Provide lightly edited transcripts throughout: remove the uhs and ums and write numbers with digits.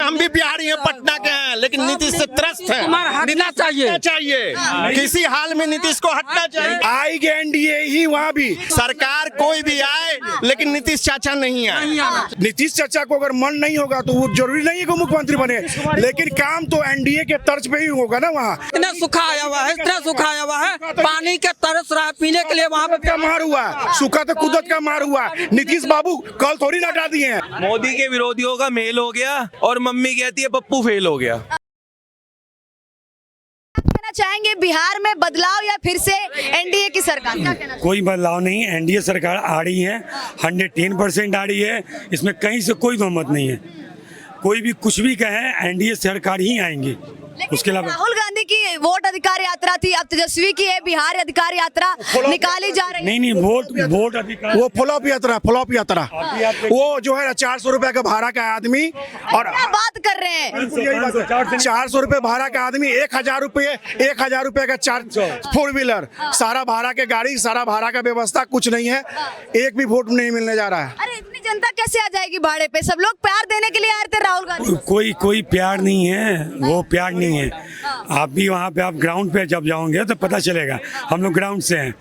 हम भी बिहारी हैं, पटना के हैं, लेकिन नीतीश से त्रस्त हैं। हटना चाहिए। किसी हाल में नीतीश को हटना चाहिए। आएगी एनडीए ही वहाँ भी। सरकार कोई भी आए, लेकिन नीतीश चाचा नहीं आए। नीतीश चाचा को अगर मन नहीं होगा तो वो जरूरी नहीं है कि मुख्यमंत्री बने, लेकिन काम तो एनडीए के तर्ज पे ही होगा ना। वहाँ इतना सूखा आया हुआ है, इतना सूखा आया हुआ है, पानी के तरस रहा है पीने के लिए। वहाँ पे का मार हुआ है, सूखा तो कुदरत का मार हुआ है। नीतीश बाबू कल थोड़ी ना हटा दिए हैं। मोदी के विरोधियों का मेल हो गया और मम्मी कहती है पप्पू फेल हो गया। कहना चाहेंगे बिहार में बदलाव या फिर से एनडीए की सरकार? क्या कहना कोई बदलाव नहीं, एनडीए सरकार आ रही है, 110% आ रही है, इसमें कहीं से कोई दोमत नहीं है। कोई भी कुछ भी कहे, एनडीए सरकार ही आएंगी। उसके अलावा राहुल गांधी की वोट अधिकार यात्रा थी, अब तेजस्वी की है बिहार अधिकार यात्रा निकाली जा रही है। नहीं, वोट अधिकार वो फ्लॉप यात्रा वो जो है 400 रुपए का भाड़ा का आदमी, और क्या बात कर रहे हैं? 400 रुपए भाड़ा का आदमी, 1000 रुपए का 4 व्हीलर, सारा भाड़ा के गाड़ी, सारा भाड़ा का व्यवस्था, कुछ नहीं है। एक भी वोट नहीं मिलने जा रहा है। अरे इतनी जनता कैसे आ जाएगी भाड़े पे? सब लोग प्यार देने के लिए आए थे राहुल गांधी को। कोई प्यार नहीं है, वो प्यार नहीं है। आप भी वहाँ पे, आप ग्राउंड पे जब जाओगे तो पता चलेगा। हम लोग ग्राउंड से हैं,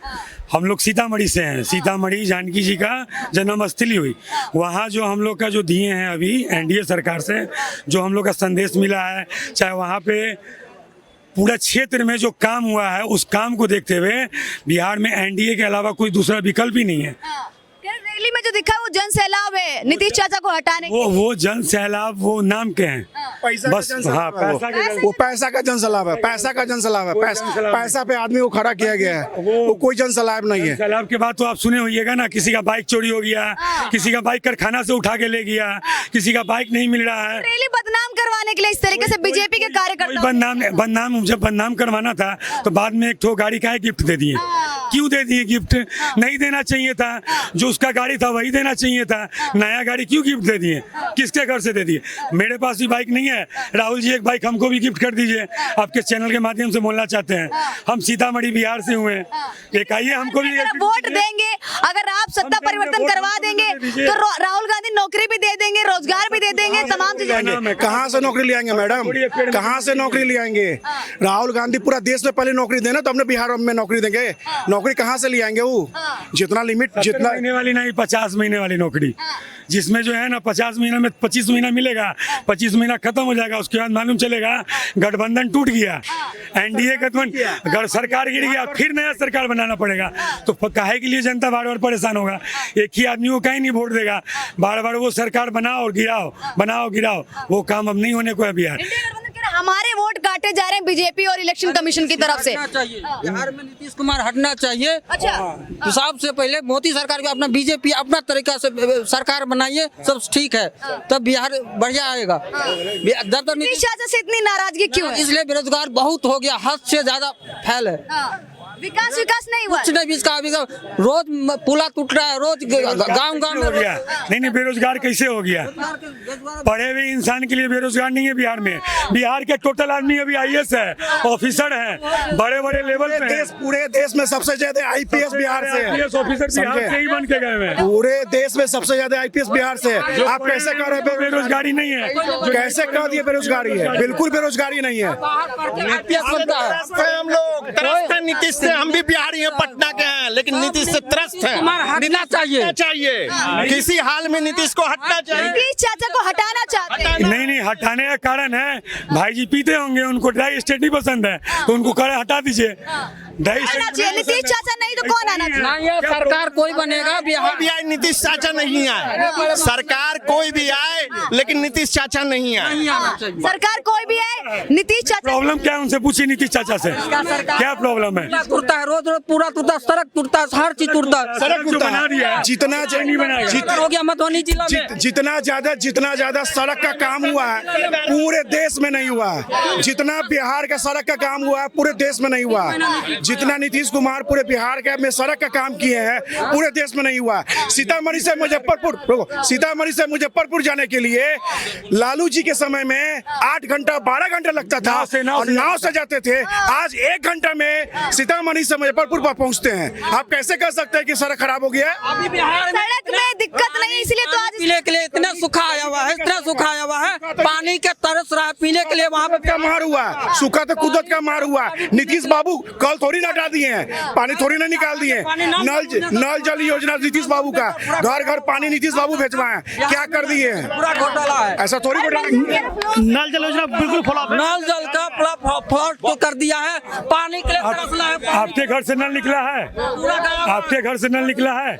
हम लोग सीतामढ़ी से हैं। सीतामढ़ी जानकी जी का जन्मस्थली हुई, वहाँ जो हम लोग का जो दिए हैं अभी एनडीए सरकार से, जो हम लोग का संदेश मिला है, चाहे वहाँ पे पूरा क्षेत्र में जो काम हुआ है, उस काम को देखते हुए बिहार में एनडीए के अलावा कोई दूसरा विकल्प ही नहीं है। रैली में जो दिखा है वो जन सैलाब है नीतीश चाचा को हटाने के। वो जन सैलाब वो नाम के हैं, बस। हाँ, वो पैसा का जन सैलाब है, पैसा का जन सैलाब है। पैसा पे आदमी को खड़ा किया गया है, वो कोई जन सैलाब नहीं है। सैलाब के बाद तो आप सुने होइएगा ना, किसी का बाइक चोरी हो गया, किसी का बाइक कारखाना से उठा के ले गया, किसी का बाइक नहीं मिल रहा है। रैली बदनाम करवाने के लिए इस तरीके से बीजेपी के कार्यकर्ता जब बदनाम करवाना था तो बाद में एक ठो गाड़ी का गिफ्ट दे दिए। क्यों दे दिए गिफ्ट? नहीं देना चाहिए था, जो उसका गाड़ी था वही देना चाहिए था। नया गाड़ी क्यों गिफ्ट दे दिए? किसके घर से दे दिए? मेरे पास भी बाइक नहीं है, राहुल जी एक बाइक हमको भी गिफ्ट कर दीजिए। आपके चैनल के माध्यम से बोलना चाहते हैं, हम सीतामढ़ी बिहार से हुए हैं, एक आइए हमको भी वोट देंगे। अगर आप सत्ता परिवर्तन करवा देंगे तो राहुल गांधी नौकरी भी दे देंगे, रोजगार भी दे देंगे, तमाम चीजें। कहाँ से नौकरी ले आएंगे मैडम? कहाँ से नौकरी ले आएंगे? राहुल गांधी पूरा देश में पहले नौकरी देना, तो हमने बिहार में नौकरी देंगे। नौकरी कहाँ से ले आएंगे? वो जितना लिमिट, जितना महीने वाली नहीं, 50 महीने वाली नौकरी, जिसमें जो है ना 50 महीना में 25 महीना मिलेगा, 25 महीना खत्म हो जाएगा, उसके बाद मालूम चलेगा गठबंधन टूट गया, एनडीए गठबंधन, अगर सरकार गिर गया फिर नया सरकार बनाना पड़ेगा। तो काहे के लिए जनता बार बार परेशान होगा? एक ही आदमी को कहीं नहीं वोट देगा, बार बार वो सरकार बनाओ और गिराओ, वो काम अब नहीं होने को है। बिहार हमारे वोट काटे जा रहे हैं बीजेपी और इलेक्शन कमीशन की तरफ से। बिहार में नीतीश कुमार हटना चाहिए। अच्छा, तो सबसे पहले मोदी सरकार को, अपना बीजेपी अपना तरीका से सरकार बनाइए, सब ठीक है, तब बिहार बढ़िया आएगा। जब तक नीतीश चाचा से इतनी नाराजगी क्यों है? इसलिए बेरोजगार बहुत हो गया, हद से ज्यादा फैल है। विकास नहीं हुआ, कुछ नहीं। रोज पुला टूट रहा है, रोज गांव में हो गया। नहीं, बेरोजगार कैसे हो गया? पढ़े हुए इंसान के लिए बेरोजगार नहीं है बिहार में। बिहार के टोटल आदमी अभी IAS है, ऑफिसर है, बड़े लेवल पे। पूरे देश में सबसे ज्यादा IPS बिहार से है। IAS ऑफिसर बिहार से ही बन के गए हैं। पूरे देश में सबसे ज्यादा IPS बिहार से है। आप कैसे कह रहे हैं बेरोजगारी नहीं है? कैसे कह दिए बेरोजगारी है? बिल्कुल बेरोजगारी नहीं है। हम लोग त्रस्त हैं नीतीश से, हम भी बिहारी हैं, पटना के हैं, लेकिन नीतीश से त्रस्त हैं। हटना चाहिए। किसी हाल में नीतीश को हटना चाहिए। नीतीश चाचा को हटाना चाहते हैं। नहीं, हटाने का कारण है, भाई जी पीते होंगे, उनको ड्राई स्टेट नहीं पसंद है, तो उनको कड़ा हटा दीजिए। नीतीश चाचा नहीं तो कौन आना चाहिए? नहीं, ये सरकार कोई बनेगा बिहार भी आए, नीतीश चाचा नहीं आए। सरकार कोई भी आए, लेकिन नीतीश चाचा नहीं आए। सरकार कोई भी आए, नीतीश चाचा। प्रॉब्लम क्या है उनसे पूछिए, नीतीश चाचा से क्या प्रॉब्लम है? टूटता है, रोज पूरा टूटता, सड़क टूटता, हर चीज टूटता। सड़क बना दिया, जितना हो गया मधुबनी जिला में। जितना ज्यादा सड़क का काम हुआ है पूरे देश में नहीं हुआ है। जितना बिहार का सड़क का काम हुआ है पूरे देश में नहीं हुआ है। जितना नीतीश कुमार पूरे बिहार के में सड़क का काम किए हैं पूरे देश में नहीं हुआ। सीतामढ़ी से मुजफ्फरपुर जाने के लिए लालू जी के समय में 8 घंटा 12 घंटा लगता था और नाव से जाते थे। आज 1 घंटा में सीतामढ़ी से मुजफ्फरपुर पर पहुंचते हैं। आप कैसे कह सकते हैं कि सड़क खराब हो गया है? अभी बिहार में सड़क में दिक्कत नहीं, इसलिए तो आज पीने के लिए इतना सूखा आया हुआ है, इतना सूखा आया हुआ है, पानी के तरस रहा है पीने के लिए। वहाँ पे का मार हुआ, सूखा तो कुदरत का मार हुआ। नीतीश बाबू कल थोड़ी ना हटा दिए हैं, पानी थोड़ी ना निकाल दिए। नल जल योजना नीतीश बाबू का, घर घर पानी नीतीश बाबू भेजवाए, क्या कर दिए हैं? पूरा घोटाला है। ऐसा थोड़ी नल जल योजना बिल्कुल फ्लॉप है। नल जल का फ्लॉप तो कर दिया है, पानी के लिए तरसना है। आपके घर से नल निकला है? आपके घर से नल निकला है?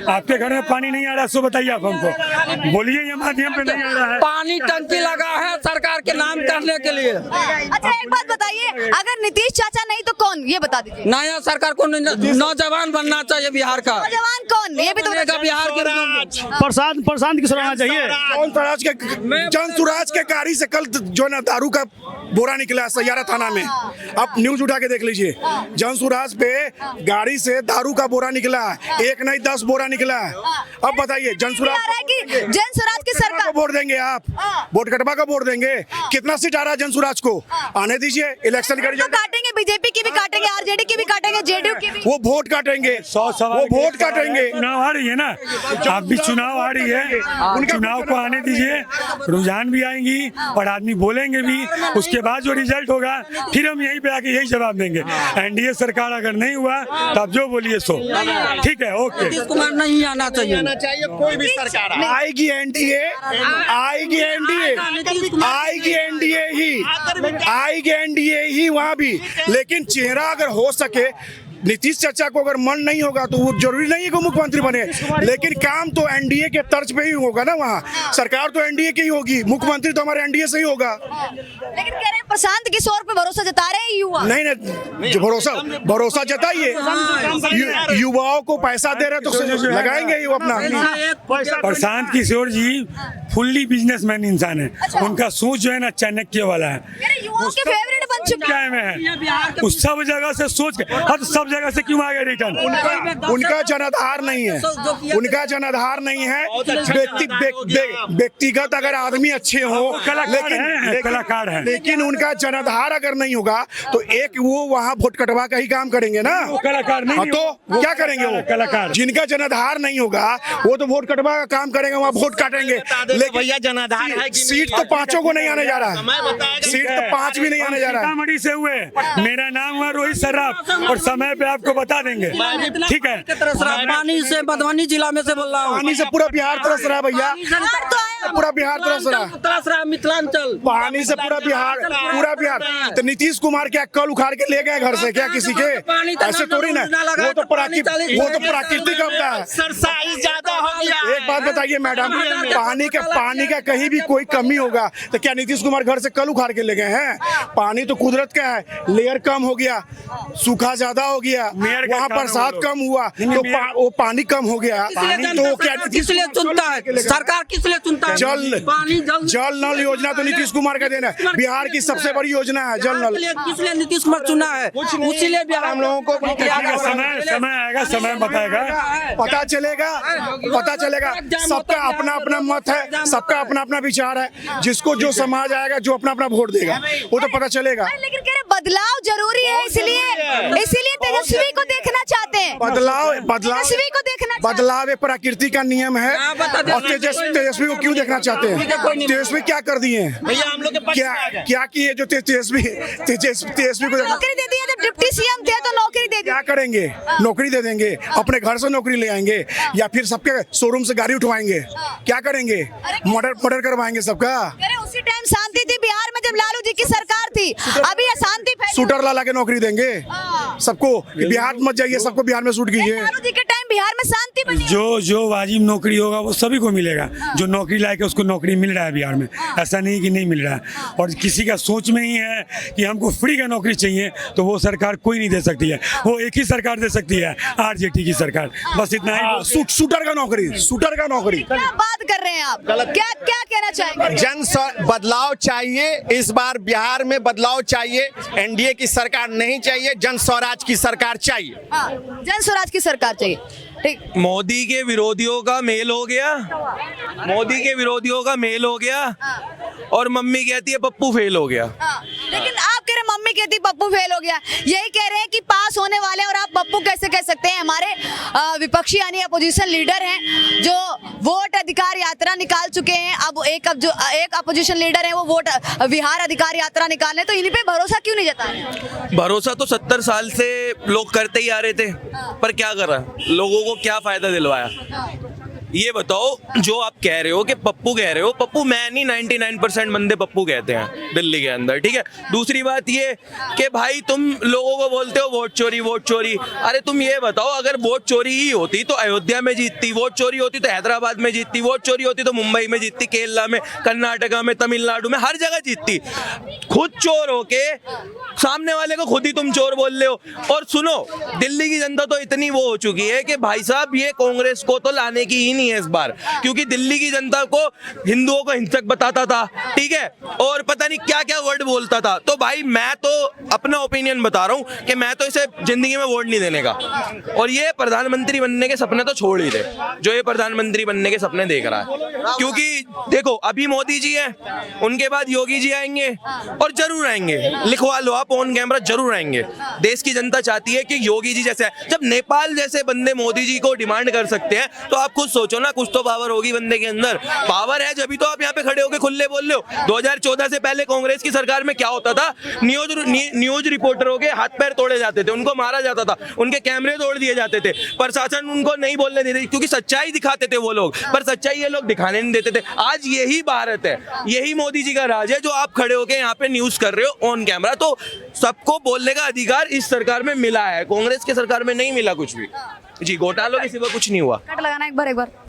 आपके घर में पानी नहीं आ रहा, सो बताइए आप हमको, बोलिए ये माध्यम पे नहीं आ रहा है। पानी टंकी लगा है सरकार के नाम करने के लिए। अच्छा एक बात बताइए, अगर नीतीश चाचा नहीं तो कौन, ये बता दीजिए। नया सरकार को नौजवान बनना चाहिए बिहार का। नौजवान कौन, ये भी तो बनेगा बिहार के। प्रशांत किशोर आना चाहिए। जन सुराज के गाड़ी से कल जो ना दारू का बोरा निकला सैयारा थाना में, आप न्यूज उठा के देख लीजिए। जन सुराज पे गाड़ी से दारू का बोरा निकला, 1 नहीं 10 बोरा निकला। अब बताइए जन स्वराज की सरकार को वोट देंगे आप? वोट कटवा का वोट देंगे? कितना सीट आ रहा है जन सुराज को? आने दीजिए, इलेक्शन का रिजल्ट काटेंगे, बीजेपी की भी काटेंगे, आरजेडी की भी काटेंगे, जेडीयू की भी। वो वोट काटेंगे, वो वोट काटेंगे। चुनाव आ रही है ना, आप भी चुनाव आ रही है, उन चुनाव को आने दीजिए, रुझान भी आएंगी और आदमी बोलेंगे भी। उसके बाद जो रिजल्ट होगा फिर हम यहीं पे आके यही जवाब देंगे। एनडीए सरकार अगर नहीं हुआ तो आप जो बोलिए सो, ठीक है, ओके। नीतीश कुमार नहीं आना चाहिए। कोई भी सरकार आए। आएगी एनडीए, आएगी एनडीए, आएगी एनडीए ही, आएगी एनडीए ही वहाँ भी। लेकिन चेहरा अगर हो सके, नीतीश चाचा को अगर मन नहीं होगा तो वो जरूरी नहीं है कि मुख्यमंत्री बने, लेकिन काम तो एनडीए के तर्ज पे ही होगा ना। वहाँ सरकार तो एनडीए की ही होगी, मुख्यमंत्री तो हमारे एनडीए से ही होगा। लेकिन कह रहे हैं प्रशांत किशोर पे भरोसा जता रहे हैं युवा। नहीं, भरोसा जताइए। युवाओं को पैसा दे रहे तो लगाएंगे ही वो अपना। प्रशांत किशोर जी फुल्ली बिजनेसमैन इंसान है। उनका सोच जो है ना चाणक्य वाला है। युवाओं के फेवरेट बन चुके क्या है उस सब जगह से सोच के, हर सब जगह से क्यों आ गए रिटर्न? उनका जनाधार नहीं है, उनका जनाधार नहीं है। व्यक्तिगत अगर आदमी अच्छे हो, कलाकार है, लेकिन उनका जनाधार अगर नहीं होगा तो एक वो वहाँ वोट कटवा का ही काम करेंगे ना। कलाकार नहीं तो क्या करेंगे वो कलाकार? जिनका जनाधार नहीं होगा वो तो वोट कटवा का काम करेंगे, वहाँ वोट काटेंगे। लेकिन भैया जनाधार है कि सीट तो 5 को नहीं आने जा रहा है, सीट तो 5 भी नहीं आने जा रहा है। सीतामढ़ी से हुए, मेरा नाम हुआ रोहित सर्राफ और समय पे आपको बता देंगे, ठीक है। पानी से मधुबनी जिला में से बोल रहा हूँ। पानी से पूरा बिहार तरस रहा है भैया, पूरा बिहार तरस रहा, मिथिलांचल पानी से पूरा बिहार। तो नीतीश कुमार क्या कल उखाड़ के ले गए घर से क्या किसी के? ऐसे थोड़ी ना, वो तो प्राकृतिक आपदा है। ज्यादा हो गया। एक बात बताइए मैडम, पानी का कहीं भी कोई कमी होगा तो क्या नीतीश कुमार घर से कल उखाड़ के ले गए हैं? पानी तो कुदरत का है, लेयर कम हो गया, सूखा ज्यादा हो गया, वहाँ बरसात कम हुआ तो वो पानी कम हो गया। तो क्या किस लिए चुनता है सरकार, किस लिए चुनता है? जल नल योजना तो नीतीश कुमार का देना है, बिहार की सबसे बड़ी योजना है जल नल। किस लिए नीतीश कुमार चुना है? उसीलिए बिहार हम लोगों को समय आएगा, समय बताएगा, पता चलेगा। सबका अपना अपना मत है, सबका अपना अपना विचार है। जिसको जो समाज आएगा, जो अपना अपना वोट देगा, वो तो पता चलेगा। लेकिन कह रहे बदलाव जरूरी है, इसलिए तेजस्वी को देखना चाहते हैं। तेजस्वी को देखना, बदलाव एक प्रकृति का नियम है। और तेजस्वी को क्यों देखना चाहते हैं? तेजस्वी क्या कर दिए हैं? भैया हम लोग क्या किए जो तेजस्वी को नौकरी दे दी है? तो डिप्टी सीएम थे तो नौकरी दे दी। क्या करेंगे? नौकरी दे देंगे, अपने घर से नौकरी ले आएंगे या फिर सबके शोरूम से गाड़ी उठवाएंगे? क्या करेंगे? मर्डर करवाएंगे सबका। उसी टाइम शांति थी बिहार में जब लालू जी की सरकार थी, अभी अशांति फैली। शूटर ला के नौकरी देंगे सबको, बिहार मत जाइए, सबको बिहार में शूट कीजिए। लालू जी के टाइम बिहार में शांति बनी। जो वाजिब नौकरी होगा वो सभी को मिलेगा। जो नौकरी लायक है उसको नौकरी मिल रहा है बिहार में, ऐसा नहीं कि नहीं मिल रहा है। और किसी का सोच में ही है कि हमको फ्री का नौकरी चाहिए, तो वो सरकार कोई नहीं दे सकती है। वो एक ही सरकार दे सकती है, आरजेडी की सरकार, बस इतना ही। शूटर का नौकरी, शूटर का नौकरी। क्या बात कर रहे हैं आप? क्या क्या कहना चाहेंगे? बदलाव चाहिए, इस बार बिहार में बदलाव चाहिए। एनडीए की सरकार नहीं चाहिए, जन स्वराज की सरकार चाहिए। हाँ, जन स्वराज की सरकार चाहिए। ठीक। मोदी के विरोधियों का मेल हो गया, मोदी के विरोधियों का मेल हो गया, और मम्मी कहती है पप्पू फेल हो गया। हाँ, लेकिन आप कह रहे हैं मम्मी कहती पप्पू फेल हो गया, यही कह रहे हैं कि पास होने वाले, और आप पप्पू कैसे कह सकते हैं? हमारे विपक्षी यानी अपोजिशन लीडर हैं जो वोट अधिकार यात्रा निकाल चुके हैं। अब एक अपोजिशन लीडर है वो वोट विहार अधिकार यात्रा निकालने, तो इन पे भरोसा क्यों नहीं जता रहे? भरोसा तो 70 साल से लोग करते ही आ रहे थे, पर क्या कर रहा, लोगों को क्या फायदा दिलवाया? ये बताओ, जो आप कह रहे हो कि पप्पू कह रहे हो, पप्पू मैं नहीं, 99% बंदे पप्पू कहते हैं दिल्ली के अंदर, ठीक है। दूसरी बात ये कि भाई तुम लोगों को बोलते हो वोट चोरी, वोट चोरी। अरे तुम ये बताओ, अगर वोट चोरी ही होती तो अयोध्या में जीतती, वोट चोरी होती तो हैदराबाद में जीतती, वोट चोरी होती तो मुंबई में जीतती, केरला में, कर्नाटका में, तमिलनाडु में, हर जगह जीतती। खुद चोर होके सामने वाले को खुद ही तुम चोर बोल रहे हो। और सुनो, दिल्ली की जनता तो इतनी वो हो चुकी है कि भाई साहब ये कांग्रेस को तो लाने की ही नहीं है इस बार, क्योंकि दिल्ली की जनता को हिंदुओं को हिंसक बताता था, ठीक है, और पता नहीं क्या क्या वर्ड बोलता था। तो भाई मैं तो अपना ओपिनियन बता रहा हूँ कि मैं तो इसे जिंदगी में वोट नहीं देने का। और ये प्रधानमंत्री बनने के सपने तो छोड़ ही दे, जो ये प्रधानमंत्री बनने के सपने देख रहा है। क्योंकि देखो, अभी मोदी जी हैं, उनके बाद योगी जी आएंगे, और जरूर आएंगे, लिखवा लो आप ऑन कैमरा, जरूर आएंगे। देश की जनता चाहती है कि योगी जी जैसे, जब नेपाल जैसे बंदे मोदी जी को डिमांड कर सकते हैं, तो आप खुद सोचो ना, कुछ तो पावर होगी बंदे के अंदर। पावर है जब तो आप यहाँ पे खड़े होके खुले बोल रहे हो। 2014 से पहले कांग्रेस की सरकार में क्या होता था? न्यूज रिपोर्टरों के हाथ पैर तोड़े जाते थे, उनको मारा जाता था, उनके कैमरे तोड़ दिए जाते थे, प्रशासन उनको नहीं बोलने देते, क्योंकि सच्चाई दिखाते थे वो लोग, पर सच्चाई ये लोग दिखाने नहीं देते थे। आज यही भारत है, यही मोदी जी का राज है, जो आप खड़े होके यहाँ पे न्यूज कर रहे हो ऑन कैमरा। तो सबको बोलने का अधिकार इस सरकार में मिला है, कांग्रेस की सरकार में नहीं मिला कुछ भी। जी, घोटालों के सिवा कुछ नहीं हुआ। कट लगाना एक बार